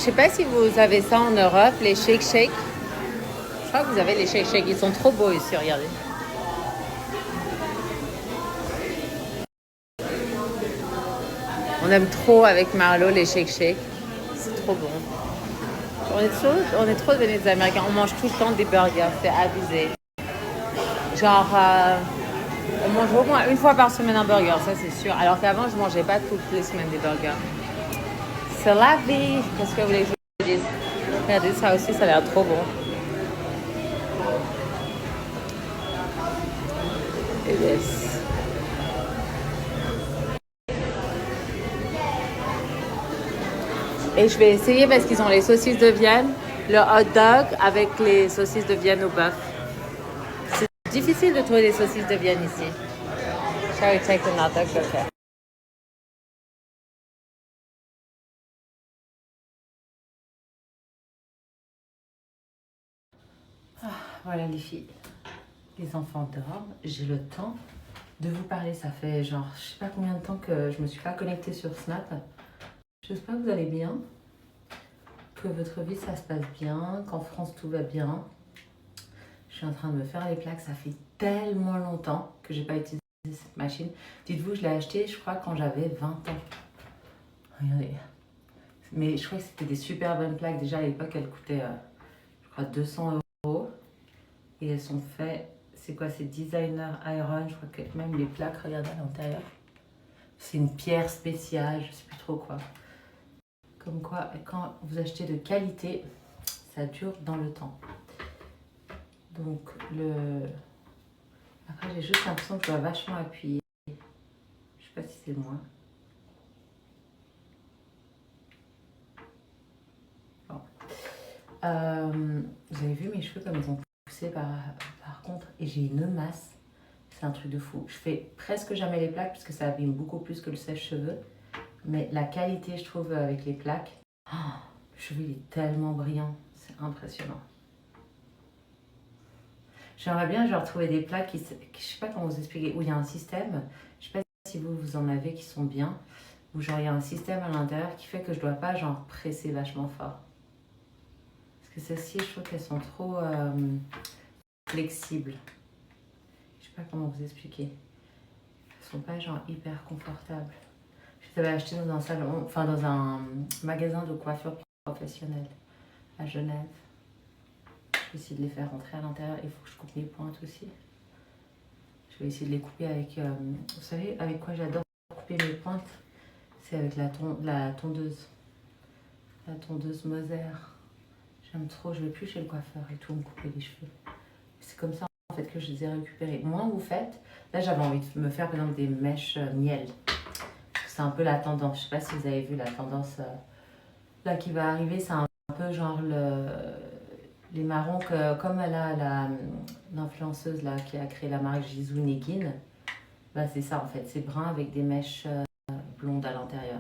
sais pas si vous avez ça en Europe, les shake shake. Je crois que vous avez les shake shake. Ils sont trop beaux ici, regardez. On aime trop avec Marlo les shake shake. C'est trop bon. On est trop devenus des Américains. On mange tout le temps des burgers. C'est abusé. Genre, on mange au moins une fois par semaine un burger, ça c'est sûr. Alors qu'avant, je mangeais pas toutes les semaines des burgers. C'est la vie. Qu'est-ce que vous voulez que je vous dise? Regardez ça aussi, ça a l'air trop bon. Et this. Et je vais essayer parce qu'ils ont les saucisses de Vienne, le hot dog avec les saucisses de Vienne au bœuf. C'est difficile de trouver des saucisses de Vienne ici. Shall we take the hot dog? Okay. Voilà les filles, les enfants dorment, j'ai le temps de vous parler. Ça fait genre, je sais pas combien de temps que je me suis pas connectée sur Snap. J'espère que vous allez bien, que votre vie ça se passe bien, qu'en France tout va bien. Je suis en train de me faire les plaques, ça fait tellement longtemps que j'ai pas utilisé cette machine. Dites-vous, je l'ai achetée, je crois, quand j'avais 20 ans. Regardez. Mais je crois que c'était des super bonnes plaques. Déjà à l'époque, elles coûtaient, je crois, 200 euros. Et elles sont faites, c'est quoi, c'est designer iron. Je crois que même les plaques, regardez à l'intérieur. C'est une pierre spéciale, je sais plus trop quoi. Comme quoi, quand vous achetez de qualité, ça dure dans le temps. Donc, après, j'ai juste l'impression que je dois vachement appuyer. Je sais pas si c'est moi. Bon. Vous avez vu mes cheveux comme ils ont poussé par contre, et j'ai une masse. C'est un truc de fou. Je fais presque jamais les plaques parce que ça abîme beaucoup plus que le sèche-cheveux. Mais la qualité, je trouve, avec les plaques, le cheveu il est tellement brillant. C'est impressionnant. J'aimerais bien genre trouver des plaques je sais pas comment vous expliquer, où il y a un système, je sais pas si vous en avez qui sont bien, où genre il y a un système à l'intérieur qui fait que je dois pas genre presser vachement fort. Parce que celles-ci, je trouve qu'elles sont trop flexibles. Je sais pas comment vous expliquer. Elles sont pas genre hyper confortables. Je les avais achetées dans un salon, enfin dans un magasin de coiffure professionnelle à Genève. Je vais essayer de les faire rentrer à l'intérieur. Il faut que je coupe mes pointes aussi. Je vais essayer de les couper avec... vous savez avec quoi j'adore couper mes pointes? C'est avec la tondeuse. La tondeuse Moser. J'aime trop. Je vais plus chez le coiffeur et tout me couper les cheveux. C'est comme ça en fait que je les ai récupérés. Moins vous faites... Là j'avais envie de me faire par exemple des mèches miel. C'est un peu la tendance. Je sais pas si vous avez vu la tendance là qui va arriver. C'est un peu genre les marrons que, comme elle a l'influenceuse là qui a créé la marque Jisoo Negin, bah c'est ça en fait, c'est brun avec des mèches blondes à l'intérieur.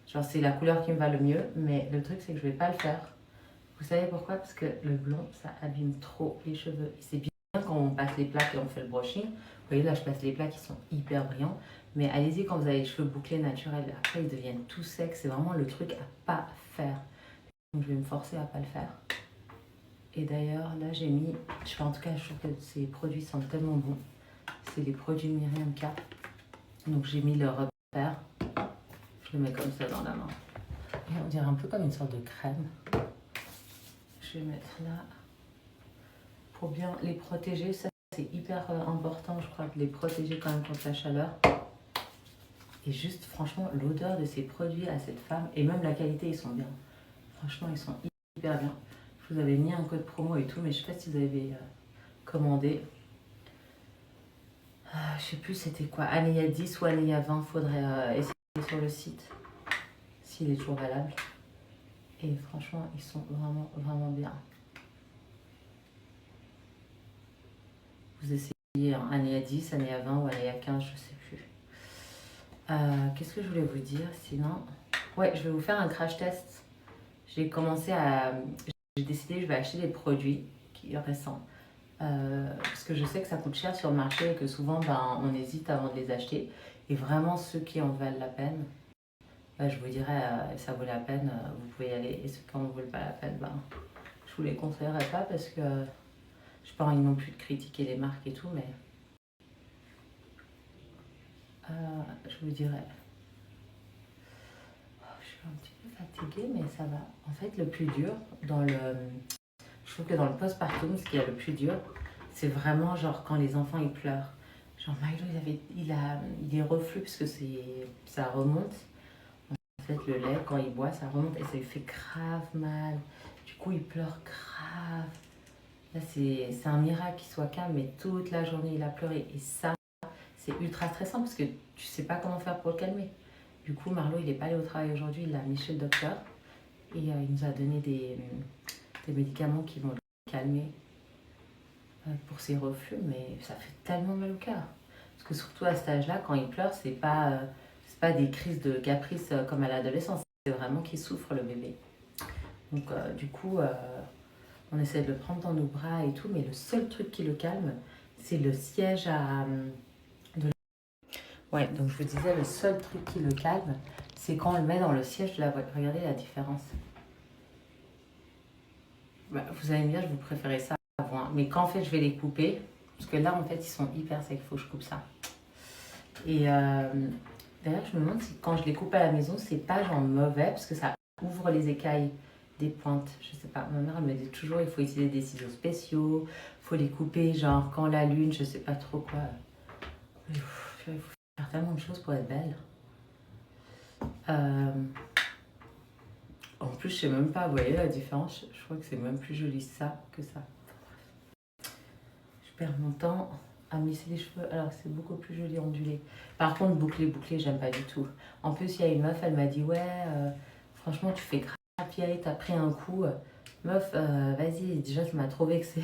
Genre c'est la couleur qui me va le mieux, mais le truc c'est que je vais pas le faire. Vous savez pourquoi? Parce que le blond ça abîme trop les cheveux. Et c'est bien quand on passe les plaques et on fait le brushing. Vous voyez là je passe les plaques qui sont hyper brillants. Mais allez-y quand vous avez les cheveux bouclés naturels, après ils deviennent tout secs. C'est vraiment le truc à pas faire. Donc je vais me forcer à pas le faire. Et d'ailleurs, là, j'ai mis... En tout cas, je trouve que ces produits sentent tellement bons. C'est les produits Myriam K. Donc, j'ai mis le repère. Je le mets comme ça dans la main. Et on dirait un peu comme une sorte de crème. Je vais mettre là. Pour bien les protéger. Ça, c'est hyper important, je crois, de les protéger quand même contre la chaleur. Et juste, franchement, l'odeur de ces produits à cette femme, et même la qualité, ils sont bien. Franchement, ils sont hyper bien. Je vous avais mis un code promo et tout, mais je sais pas si vous avez commandé. Je sais plus c'était quoi, Anéa 10 ou Anéa 20, faudrait essayer sur le site s'il est toujours valable. Et franchement, ils sont vraiment, vraiment bien. Vous essayez Anéa 10, Anéa 20 ou Anéa 15, je sais plus. Qu'est-ce que je voulais vous dire sinon? Ouais, je vais vous faire un crash test. J'ai décidé, je vais acheter des produits récents. Parce que je sais que ça coûte cher sur le marché et que souvent on hésite avant de les acheter. Et vraiment ceux qui en valent la peine. je vous dirais, ça vaut la peine, vous pouvez y aller. Et quand vous ne vaut pas la peine, ben, je vous les conseillerais pas parce que je n'ai pas envie non plus de critiquer les marques et tout, mais je vous dirais. Je suis un petit peu fatiguée, mais ça va. En fait, le plus dur dans le. Je trouve que dans le postpartum, ce qui est le plus dur, c'est vraiment genre quand les enfants ils pleurent. Genre Milo, il est reflux parce que ça remonte. En fait, le lait, quand il boit, ça remonte et ça lui fait grave mal. Du coup, il pleure grave. Là, c'est un miracle qu'il soit calme, mais toute la journée, il a pleuré. Et ça, c'est ultra stressant parce que tu sais pas comment faire pour le calmer. Du coup, Marlo, il n'est pas allé au travail aujourd'hui, il l'a mis chez le docteur. Et il nous a donné des médicaments qui vont le calmer pour ses reflux, mais ça fait tellement mal au cœur. Parce que surtout à cet âge-là, quand il pleure, c'est pas des crises de caprice comme à l'adolescence, c'est vraiment qu'il souffre le bébé. Donc du coup, on essaie de le prendre dans nos bras et tout, mais le seul truc qui le calme, c'est le siège à... Ouais, donc je vous disais, le seul truc qui le calme, c'est quand on le met dans le siège de la voiture. Regardez la différence. Bah, vous allez me dire, je vous préférais ça avant, hein. Mais quand en fait je vais les couper, parce que là en fait ils sont hyper secs, il faut que je coupe ça. Et d'ailleurs je me demande si quand je les coupe à la maison, c'est pas genre mauvais, parce que ça ouvre les écailles des pointes. Je sais pas, ma mère elle me dit toujours il faut utiliser des ciseaux spéciaux, il faut les couper genre quand la lune, je sais pas trop quoi. Il faut faire tellement de choses pour être belle. En plus, je sais même pas, vous voyez la différence? Je crois que c'est même plus joli ça que ça. Je perds mon temps à lisser les cheveux alors que c'est beaucoup plus joli ondulé. Par contre, boucler, j'aime pas du tout. En plus, il y a une meuf, elle m'a dit ouais, franchement, tu fais grave vieille, t'as pris un coup. Meuf, vas-y, déjà, ça m'a trop vexée.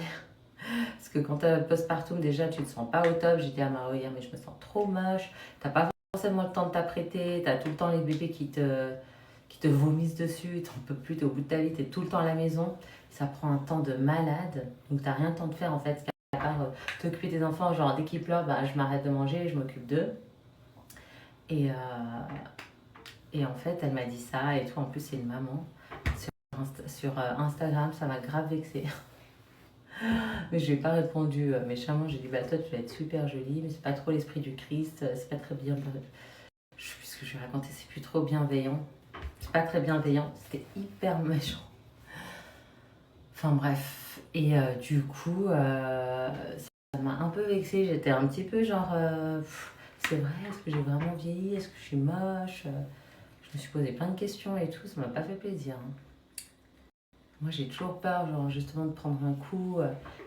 Parce que quand t'as le postpartum, déjà, tu te sens pas au top. J'ai dit à Mario hier, mais je me sens trop moche. T'as pas forcément le temps de t'apprêter. T'as tout le temps les bébés qui te vomissent dessus. T'en peux plus, t'es au bout de ta vie, t'es tout le temps à la maison. Ça prend un temps de malade. Donc t'as rien le temps de faire en fait. À part t'occuper des enfants, genre dès qu'ils pleurent, bah, je m'arrête de manger et je m'occupe d'eux. Et, et en fait, elle m'a dit ça et tout. En plus, c'est une maman. Sur Instagram, ça m'a grave vexée. Mais je lui ai pas répondu méchamment. J'ai dit, bah toi, tu vas être super jolie, mais c'est pas trop l'esprit du Christ, c'est pas très bien. Je sais plus ce que je lui ai raconté, c'est plus trop bienveillant. C'est pas très bienveillant, c'était hyper méchant. Enfin bref. Et du coup, ça m'a un peu vexée. J'étais un petit peu genre, c'est vrai, est-ce que j'ai vraiment vieilli? Est-ce que je suis moche? Je me suis posé plein de questions et tout, ça m'a pas fait plaisir, hein. Moi, j'ai toujours peur, genre, justement, de prendre un coup.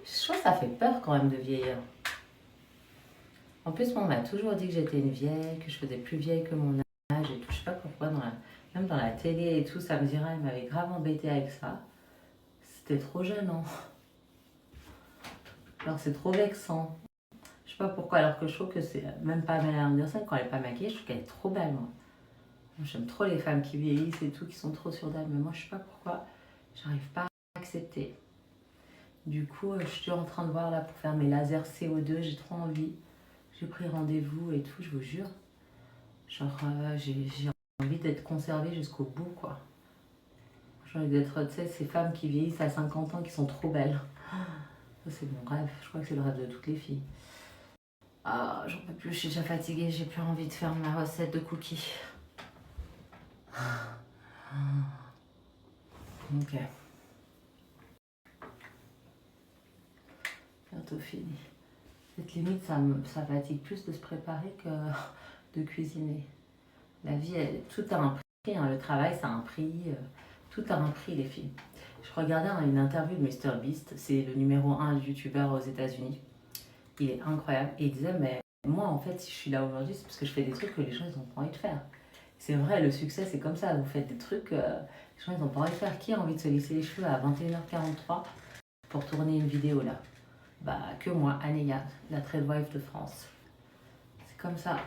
Je trouve que ça fait peur quand même de vieillir. En plus, moi, on m'a toujours dit que j'étais une vieille, que je faisais plus vieille que mon âge et tout. Je sais pas pourquoi, même dans la télé et tout, ça me dirait, elle m'avait grave embêtée avec ça. C'était trop gênant. Alors, c'est trop vexant. Je sais pas pourquoi, alors que je trouve que c'est même pas Pamela Anderson, quand elle est pas maquillée, je trouve qu'elle est trop belle, moi. J'aime trop les femmes qui vieillissent et tout, qui sont trop sûres d'elles, mais moi, je sais pas pourquoi, j'arrive pas à accepter. Du coup, je suis en train de voir là pour faire mes lasers CO2, j'ai trop envie. J'ai pris rendez-vous et tout, je vous jure. Genre, j'ai envie d'être conservée jusqu'au bout, quoi. J'ai envie d'être, tu sais, ces femmes qui vieillissent à 50 ans qui sont trop belles. Ça, c'est mon rêve. Je crois que c'est le rêve de toutes les filles. Ah, j'en peux plus, je suis déjà fatiguée, j'ai plus envie de faire ma recette de cookies. Ok. Bientôt fini. Cette limite, ça fatigue plus de se préparer que de cuisiner. La vie, tout a un prix, hein. Le travail, ça a un prix. Tout a un prix, les filles. Je regardais une interview de MrBeast, c'est le numéro 1 youtubeur aux États-Unis. Il est incroyable. Et il disait, mais moi, en fait, si je suis là aujourd'hui, c'est parce que je fais des trucs que les gens, ils n'ont pas envie de faire. C'est vrai, le succès, c'est comme ça. Vous faites des trucs, les gens, ils n'ont pas envie de faire. Qui a envie de se lisser les cheveux à 21h43 pour tourner une vidéo là? Bah, que moi, Anéa, la trade-wife de France. C'est comme ça.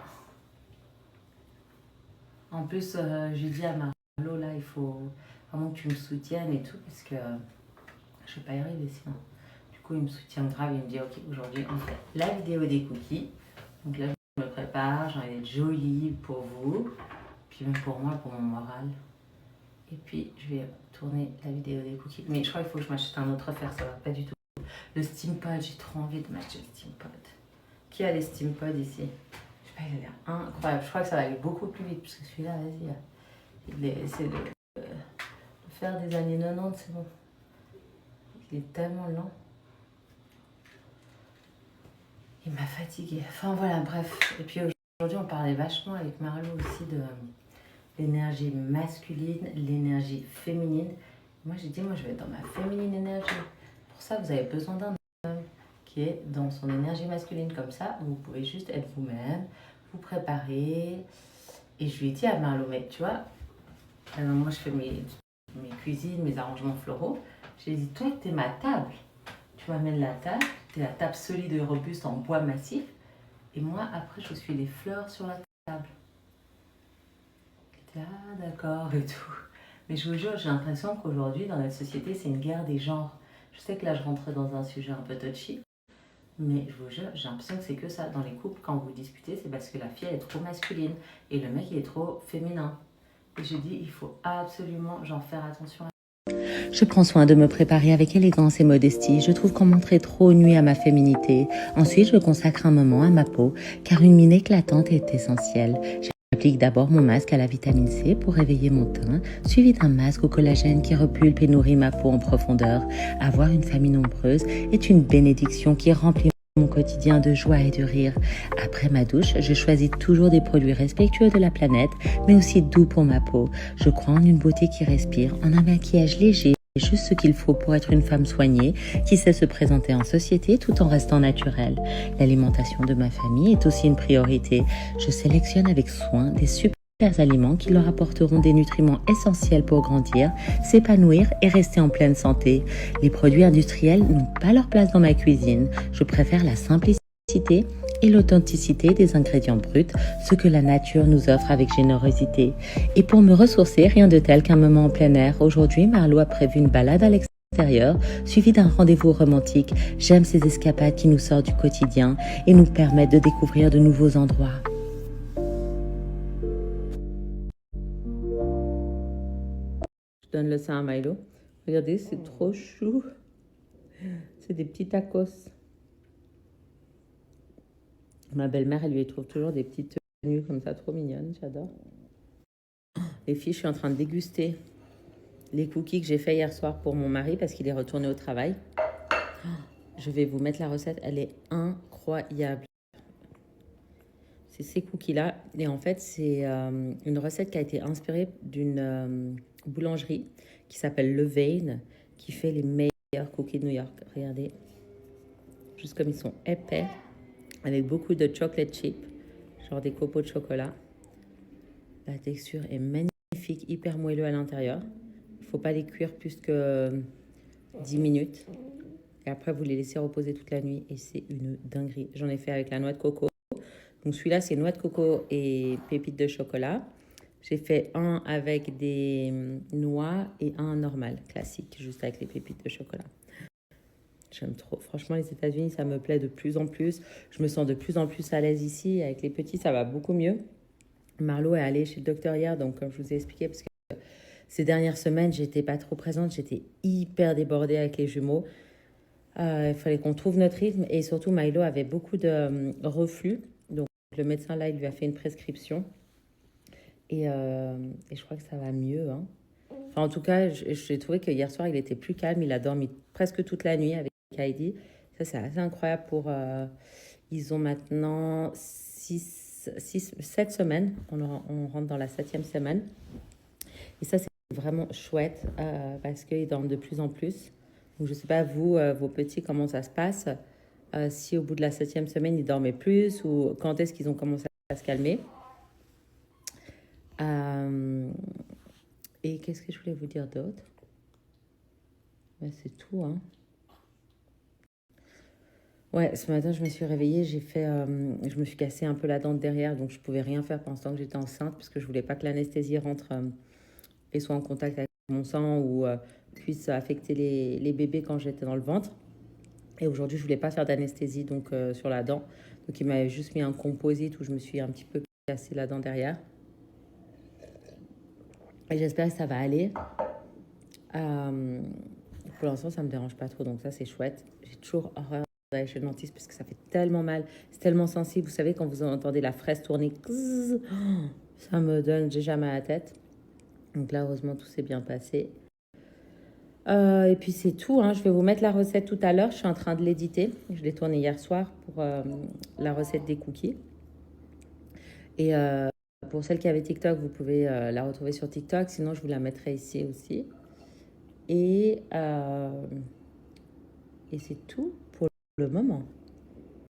En plus, j'ai dit à Marlo, là, il faut vraiment que tu me soutiennes et tout, parce que je ne vais pas y arriver sinon. Du coup, il me soutient grave, il me dit, ok, aujourd'hui, on fait la vidéo des cookies. Donc là, je me prépare, j'ai envie d'être jolie pour vous. Puis puis même pour moi, pour mon moral. Et puis je vais tourner la vidéo des cookies. Mais je crois qu'il faut que je m'achète un autre fer, ça va pas du tout. Le Steam Pod, j'ai trop envie de m'acheter le Steam Pod. Qui a les Steam Pod ici? Je sais pas, il a l'air incroyable. Je crois que ça va aller beaucoup plus vite, parce que celui-là, vas-y, c'est le fer des années 90, c'est bon. Il est tellement lent. Il m'a fatiguée. Enfin voilà, bref. Et puis aujourd'hui, on parlait vachement avec Marlo aussi de l'énergie masculine, l'énergie féminine. Moi, j'ai dit, moi, je vais être dans ma féminine énergie. Pour ça, vous avez besoin d'un homme qui est dans son énergie masculine. Comme ça, vous pouvez juste être vous-même, vous préparer. Et je lui ai dit à Marlo, mais tu vois, moi, je fais mes cuisines, mes arrangements floraux. J'ai dit, toi, t'es ma table. Tu m'amènes la table, t'es la table solide et robuste en bois massif. Et moi, après, je suis les fleurs sur la table. Et ah, d'accord, et tout. Mais je vous jure, j'ai l'impression qu'aujourd'hui, dans notre société, c'est une guerre des genres. Je sais que là, je rentrais dans un sujet un peu touchy, mais je vous jure, j'ai l'impression que c'est que ça. Dans les couples, quand vous disputez, c'est parce que la fille, elle est trop masculine et le mec, il est trop féminin. Et j'ai dit, il faut absolument, genre, faire attention à... Je prends soin de me préparer avec élégance et modestie. Je trouve qu'on montrait trop nuit à ma féminité. Ensuite, je consacre un moment à ma peau, car une mine éclatante est essentielle. J'applique d'abord mon masque à la vitamine C pour réveiller mon teint, suivi d'un masque au collagène qui repulpe et nourrit ma peau en profondeur. Avoir une famille nombreuse est une bénédiction qui remplit mon quotidien de joie et de rire. Après ma douche, je choisis toujours des produits respectueux de la planète, mais aussi doux pour ma peau. Je crois en une beauté qui respire, en un maquillage léger. Juste ce qu'il faut pour être une femme soignée, qui sait se présenter en société tout en restant naturelle. L'alimentation de ma famille est aussi une priorité. Je sélectionne avec soin des super aliments qui leur apporteront des nutriments essentiels pour grandir, s'épanouir et rester en pleine santé. Les produits industriels n'ont pas leur place dans ma cuisine. Je préfère la simplicité et l'authenticité des ingrédients bruts, ce que la nature nous offre avec générosité. Et pour me ressourcer, rien de tel qu'un moment en plein air. Aujourd'hui, Marlo a prévu une balade à l'extérieur, suivie d'un rendez-vous romantique. J'aime ces escapades qui nous sortent du quotidien et nous permettent de découvrir de nouveaux endroits. Je donne le sein à Milo. Regardez, c'est trop chou. C'est des petits tacos. Ma belle-mère, elle lui trouve toujours des petites tenues comme ça, trop mignonnes, j'adore. Les filles, je suis en train de déguster les cookies que j'ai fait hier soir pour mon mari parce qu'il est retourné au travail. Je vais vous mettre la recette, elle est incroyable. C'est ces cookies-là. Et en fait, c'est une recette qui a été inspirée d'une boulangerie qui s'appelle Levain, qui fait les meilleurs cookies de New York. Regardez, juste comme ils sont épais, avec beaucoup de chocolate chip, genre des copeaux de chocolat. La texture est magnifique, hyper moelleux à l'intérieur. Il ne faut pas les cuire plus que 10 minutes. Et après, vous les laissez reposer toute la nuit et c'est une dinguerie. J'en ai fait avec la noix de coco. Donc celui-là, c'est noix de coco et pépites de chocolat. J'ai fait un avec des noix et un normal, classique, juste avec les pépites de chocolat. J'aime trop. Franchement, les États-Unis, ça me plaît de plus en plus. Je me sens de plus en plus à l'aise ici. Avec les petits, ça va beaucoup mieux. Marlo est allée chez le docteur hier, donc comme je vous ai expliqué, parce que ces dernières semaines, j'étais pas trop présente, j'étais hyper débordée avec les jumeaux. Il fallait qu'on trouve notre rythme et surtout Milo avait beaucoup de reflux. Donc le médecin là, il lui a fait une prescription et je crois que ça va mieux. Hein. Enfin, en tout cas, j'ai trouvé que hier soir, il était plus calme. Il a dormi presque toute la nuit avec Heidi. Ça, c'est assez incroyable pour... ils ont maintenant 7 semaines. On rentre dans la 7e semaine. Et ça, c'est vraiment chouette parce qu'ils dorment de plus en plus. Donc, je ne sais pas, vous, vos petits, comment ça se passe. Si au bout de la 7e semaine, ils dormaient plus ou quand est-ce qu'ils ont commencé à se calmer. Et qu'est-ce que je voulais vous dire d'autre? Ben, c'est tout, hein. Ouais, ce matin, je me suis réveillée, je me suis cassé un peu la dent de derrière, donc je ne pouvais rien faire pendant ce temps que j'étais enceinte, parce que je ne voulais pas que l'anesthésie rentre et soit en contact avec mon sang ou puisse affecter les bébés quand j'étais dans le ventre. Et aujourd'hui, je ne voulais pas faire d'anesthésie donc sur la dent. Donc, il m'avait juste mis un composite où je me suis un petit peu cassé la dent derrière. Et j'espère que ça va aller. Euh, pour l'instant, ça me dérange pas trop, donc ça, c'est chouette. J'ai toujours horreur d'aller chez le dentiste parce que ça fait tellement mal. C'est tellement sensible. Vous savez, quand vous entendez la fraise tourner, ça me donne déjà mal à la tête. Donc là, heureusement, tout s'est bien passé. Et puis c'est tout, hein. Je vais vous mettre la recette tout à l'heure. Je suis en train de l'éditer. Je l'ai tournée hier soir pour la recette des cookies. Et pour celle qui avait TikTok, vous pouvez la retrouver sur TikTok. Sinon, je vous la mettrai ici aussi. Et, euh, et c'est tout pour le moment.